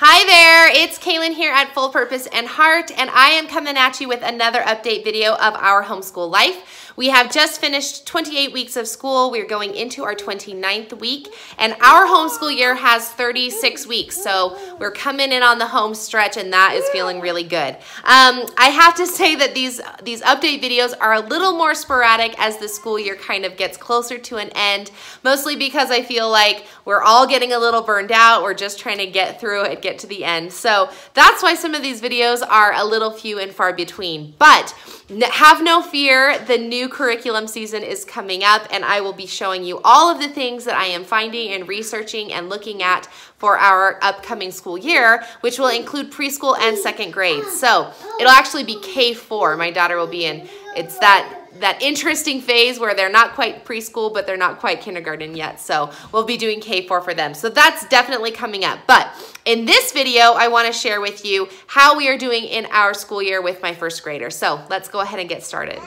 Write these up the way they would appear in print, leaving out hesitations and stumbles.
Hi there, it's Kaylin here at Full Purpose and Heart, and I am coming at you with another update video of our homeschool life. We have just finished 28 weeks of school. We're going into our 29th week, and our homeschool year has 36 weeks, so we're coming in on the home stretch, and that is feeling really good. I have to say that these update videos are a little more sporadic as the school year kind of gets closer to an end, mostly because I feel like we're all getting a little burned out. We're just trying to get through it, get to the end. So that's why some of these videos are a little few and far between. But have no fear, the new curriculum season is coming up, and I will be showing you all of the things that I am finding and researching and looking at for our upcoming school year, which will include preschool and second grade. So it'll actually be K4. My daughter will be in. It's that interesting phase where they're not quite preschool, but they're not quite kindergarten yet. So we'll be doing K4 for them. So that's definitely coming up. But in this video, I want to share with you how we are doing in our school year with my first graders. So let's go ahead and get started.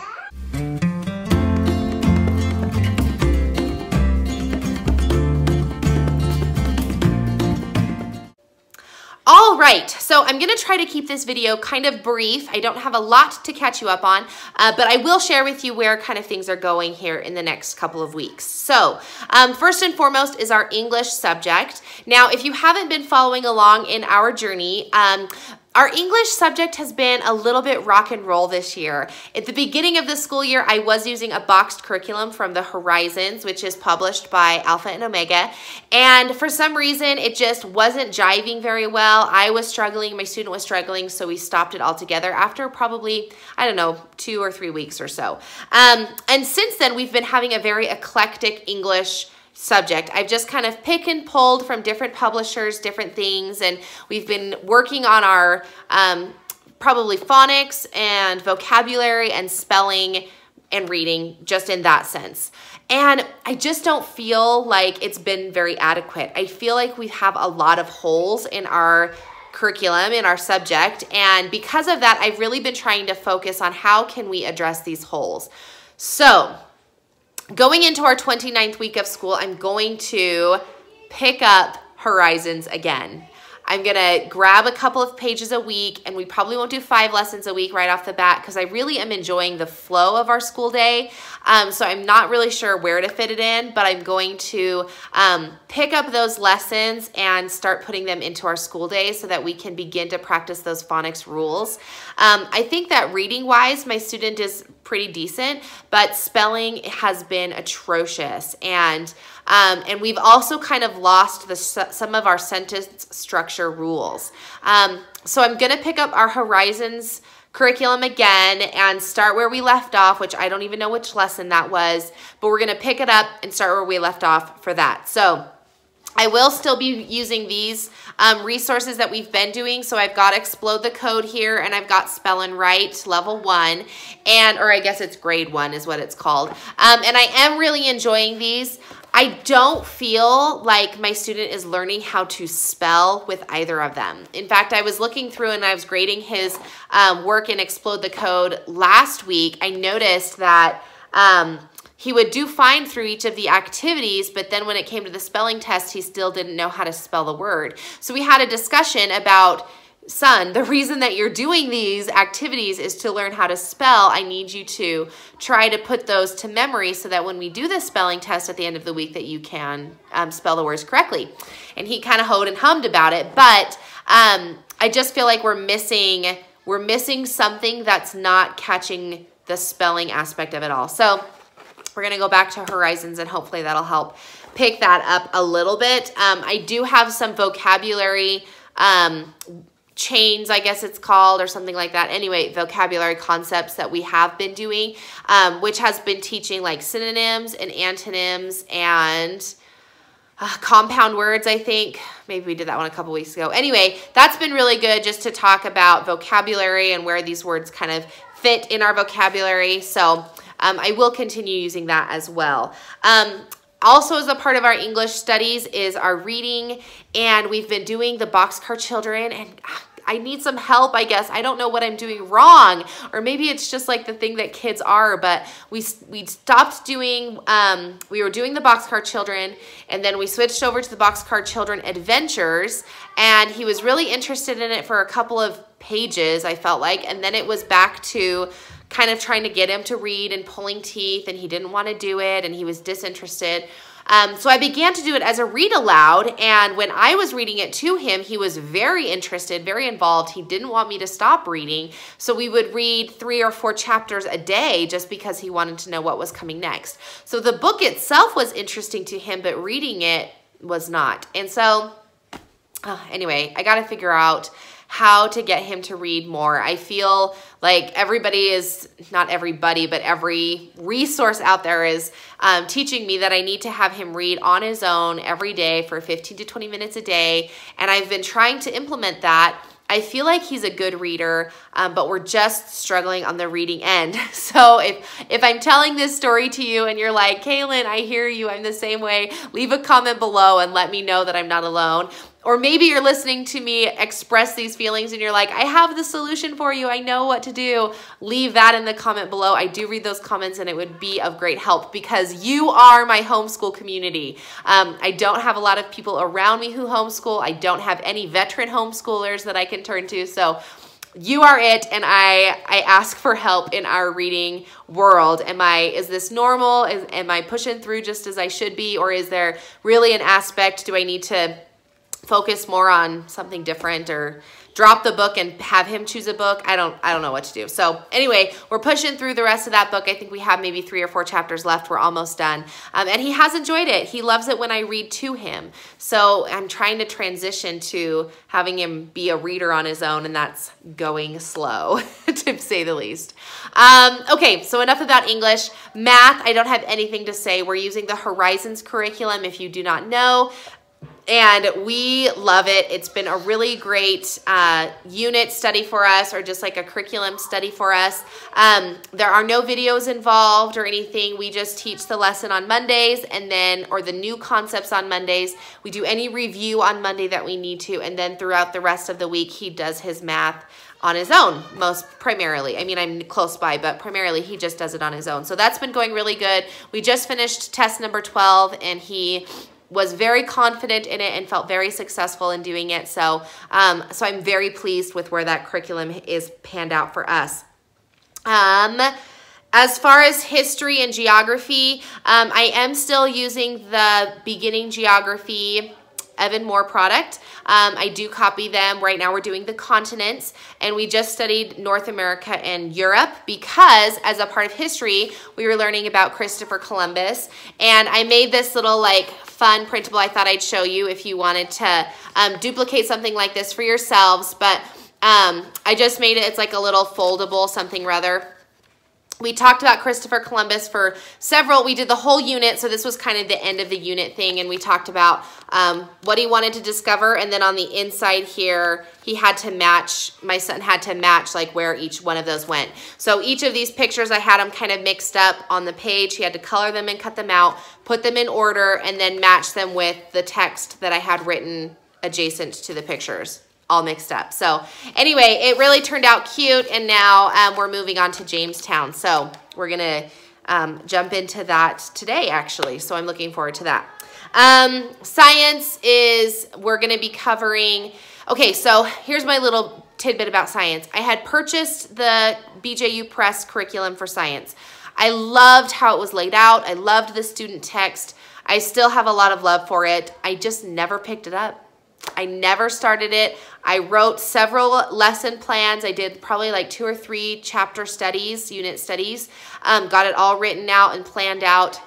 All right, so I'm gonna try to keep this video kind of brief. I don't have a lot to catch you up on, but I will share with you where kind of things are going here in the next couple of weeks. So first and foremost is our English subject. Now, if you haven't been following along in our journey, our English subject has been a little bit rock and roll this year. At the beginning of the school year, I was using a boxed curriculum from the Horizons, which is published by Alpha and Omega. And for some reason, it just wasn't jiving very well. I was struggling, my student was struggling, so we stopped it altogether after probably, I don't know, 2 or 3 weeks or so. And since then, we've been having a very eclectic English subject. I've just kind of pick and pulled from different publishers, different things, and we've been working on our probably phonics and vocabulary and spelling and reading, just in that sense. And I just don't feel like it's been very adequate. I feel like we have a lot of holes in our curriculum, in our subject, and because of that, I've really been trying to focus on how can we address these holes. So going into our 29th week of school, I'm going to pick up Horizons again. I'm gonna grab a couple of pages a week, and we probably won't do 5 lessons a week right off the bat because I really am enjoying the flow of our school day. So I'm not really sure where to fit it in, but I'm going to pick up those lessons and start putting them into our school day so that we can begin to practice those phonics rules. I think that reading-wise, my student is pretty decent, but spelling has been atrocious. And we've also kind of lost some of our sentence structure rules. So I'm going to pick up our Horizons curriculum again and start where we left off, which I don't even know which lesson that was, but we're going to pick it up and start where we left off for that. So I will still be using these resources that we've been doing. So I've got Explode the Code here, and I've got Spell and Write Level 1, or I guess it's Grade 1 is what it's called. And I am really enjoying these. I don't feel like my student is learning how to spell with either of them. In fact, I was looking through and I was grading his work in Explode the Code last week. I noticed that he would do fine through each of the activities, but then when it came to the spelling test, he still didn't know how to spell the word. So we had a discussion about, son, the reason that you're doing these activities is to learn how to spell. I need you to try to put those to memory so that when we do the spelling test at the end of the week that you can spell the words correctly. And he kind of hoed and hummed about it, but I just feel like we're missing something that's not catching the spelling aspect of it all. So we're going to go back to Horizons, and hopefully that'll help pick that up a little bit. I do have some vocabulary chains, I guess it's called, or something like that. Anyway, vocabulary concepts that we have been doing, which has been teaching like synonyms and antonyms and compound words, I think. Maybe we did that one a couple weeks ago. Anyway, that's been really good just to talk about vocabulary and where these words kind of fit in our vocabulary. So I will continue using that as well. Also, as a part of our English studies is our reading, and we've been doing the Boxcar Children, and I need some help, I guess. I don't know what I'm doing wrong. Or maybe it's just like the thing that kids are, but we stopped doing, we were doing the Boxcar Children, and then we switched over to the Boxcar Children Adventures, and he was really interested in it for a couple of pages, I felt like, and then it was back to kind of trying to get him to read and pulling teeth, and he didn't want to do it, and he was disinterested. So I began to do it as a read aloud, and when I was reading it to him, he was very interested, very involved. He didn't want me to stop reading, so we would read 3 or 4 chapters a day just because he wanted to know what was coming next. So the book itself was interesting to him, but reading it was not. And so anyway, I got to figure out how to get him to read more. I feel like everybody is, not everybody, but every resource out there is teaching me that I need to have him read on his own every day for 15 to 20 minutes a day. And I've been trying to implement that. I feel like he's a good reader, but we're just struggling on the reading end. So if I'm telling this story to you and you're like, Kaylin, I hear you, I'm the same way, leave a comment below and let me know that I'm not alone. Or maybe you're listening to me express these feelings and you're like, I have the solution for you, I know what to do. Leave that in the comment below. I do read those comments and it would be of great help because you are my homeschool community. I don't have a lot of people around me who homeschool. I don't have any veteran homeschoolers that I can turn to. So you are it, and I ask for help in our reading world. Is this normal? Am I pushing through just as I should be? Or is there really an aspect, do I need to focus more on something different or drop the book and have him choose a book? I don't know what to do. So anyway, we're pushing through the rest of that book. I think we have maybe 3 or 4 chapters left. We're almost done. And he has enjoyed it. He loves it when I read to him. So I'm trying to transition to having him be a reader on his own, and that's going slow, to say the least. Okay, so enough about English. Math, I don't have anything to say. We're using the Horizons curriculum, if you do not know. And we love it. It's been a really great unit study for us, or just like a curriculum study for us. There are no videos involved or anything. We just teach the lesson on Mondays, and then, or the new concepts on Mondays. We do any review on Monday that we need to, and then throughout the rest of the week, he does his math on his own, primarily. I mean, I'm close by, but primarily he just does it on his own. So that's been going really good. We just finished test number 12, and he was very confident in it and felt very successful in doing it. So, so I'm very pleased with where that curriculum is panned out for us. As far as history and geography, I am still using the beginning geography Evan Moore product. I do copy them. Right now we're doing the continents, and we just studied North America and Europe because as a part of history, we were learning about Christopher Columbus, and I made this little like fun printable I thought I'd show you if you wanted to duplicate something like this for yourselves, but I just made it, it's like a little foldable something rather. We talked about Christopher Columbus for we did the whole unit, so this was kind of the end of the unit thing, and we talked about what he wanted to discover, and then on the inside here, he had to match, my son had to match like where each one of those went. So each of these pictures, I had them kind of mixed up on the page. He had to color them and cut them out, put them in order, and then match them with the text that I had written adjacent to the pictures. All mixed up. So anyway, it really turned out cute, and now we're moving on to Jamestown. So we're gonna jump into that today, actually. So I'm looking forward to that. Science is, we're gonna be covering, okay, so here's my little tidbit about science. I had purchased the BJU Press curriculum for science. I loved how it was laid out. I loved the student text. I still have a lot of love for it. I just never picked it up. I never started it. I wrote several lesson plans. I did probably like 2 or 3 chapter studies, unit studies, got it all written out and planned out,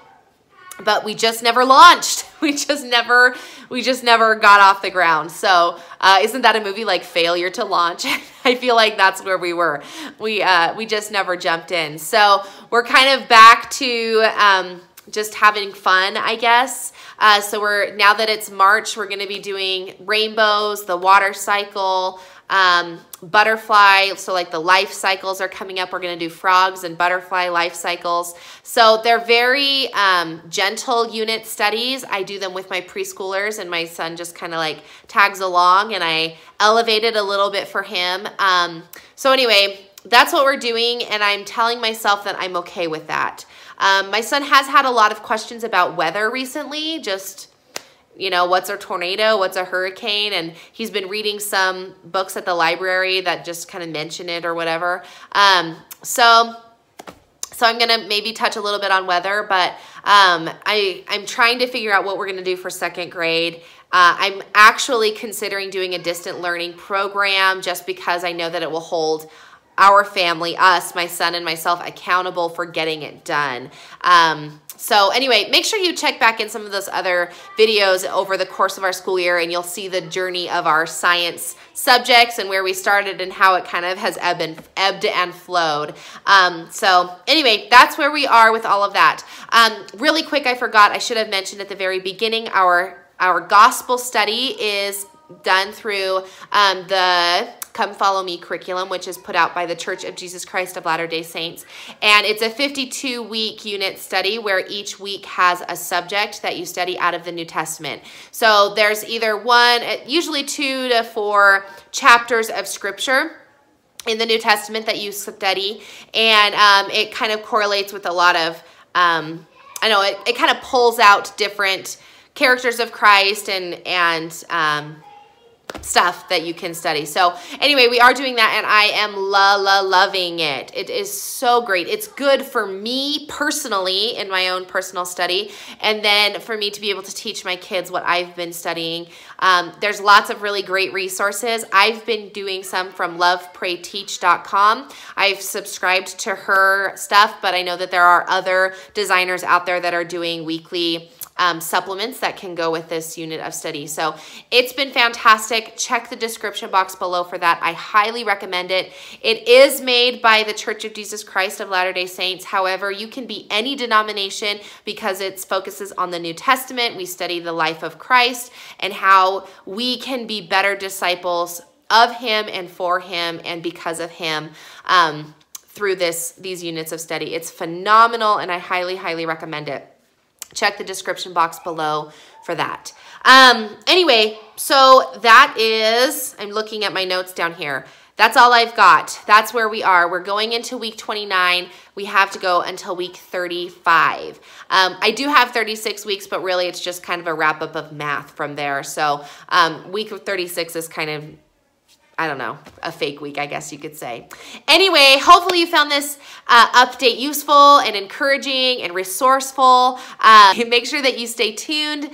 but we just never launched. We just never got off the ground. So isn't that a movie like Failure to Launch? I feel like that's where we were. We just never jumped in. So we're kind of back to just having fun, I guess. So now that it's March, we're gonna be doing rainbows, the water cycle, butterfly, so like the life cycles are coming up. We're gonna do frogs and butterfly life cycles. So they're very gentle unit studies. I do them with my preschoolers, and my son just kind of like tags along, and I elevated a little bit for him. So anyway, that's what we're doing, and I'm telling myself that I'm okay with that. My son has had a lot of questions about weather recently, just, you know, what's a tornado, what's a hurricane, and he's been reading some books at the library that just kind of mention it or whatever. So I'm going to maybe touch a little bit on weather, but I'm trying to figure out what we're going to do for second grade. I'm actually considering doing a distant learning program just because I know that it will hold our family, us, my son and myself, accountable for getting it done. So anyway, make sure you check back in some of those other videos over the course of our school year, and you'll see the journey of our science subjects and where we started and how it kind of has ebbed and flowed. So anyway, that's where we are with all of that. Really quick, I forgot, I should have mentioned at the very beginning, our gospel study is done through the Come Follow Me curriculum, which is put out by the Church of Jesus Christ of Latter-day Saints. And it's a 52-week unit study where each week has a subject that you study out of the New Testament. So there's either usually 2 to 4 chapters of scripture in the New Testament that you study. And it kind of correlates with a lot of, it kind of pulls out different characters of Christ and stuff that you can study. So anyway, we are doing that, and I am loving it. It is so great. It's good for me personally in my own personal study, and then for me to be able to teach my kids what I've been studying. There's lots of really great resources. I've been doing some from loveprayteach.com. I've subscribed to her stuff, but I know that there are other designers out there that are doing weekly supplements that can go with this unit of study. So it's been fantastic. Check the description box below for that. I highly recommend it. It is made by the Church of Jesus Christ of Latter-day Saints. However, you can be any denomination because it focuses on the New Testament. We study the life of Christ and how we can be better disciples of him and for him and because of him through these units of study. It's phenomenal, and I highly recommend it. Check the description box below for that. Anyway, so that is, I'm looking at my notes down here. That's all I've got. That's where we are. We're going into week 29. We have to go until week 35. I do have 36 weeks, but really it's just kind of a wrap up of math from there. So week 36 is kind of, I don't know, a fake week, I guess you could say. Anyway, hopefully you found this update useful and encouraging and resourceful. Make sure that you stay tuned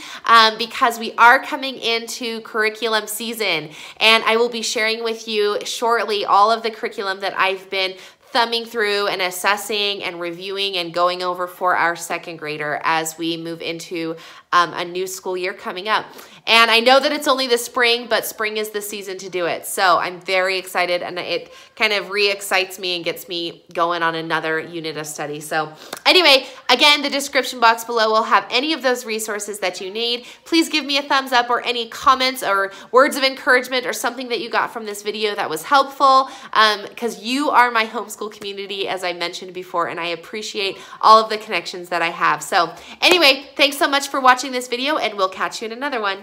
because we are coming into curriculum season, and I will be sharing with you shortly all of the curriculum that I've been thumbing through and assessing and reviewing and going over for our second grader as we move into a new school year coming up. And I know that it's only the spring, but spring is the season to do it. So I'm very excited, and it kind of re-excites me and gets me going on another unit of study. So anyway, again, the description box below will have any of those resources that you need. Please give me a thumbs up or any comments or words of encouragement or something that you got from this video that was helpful, because you are my homeschool community, as I mentioned before, and I appreciate all of the connections that I have. So anyway, thanks so much for watching this video, and we'll catch you in another one.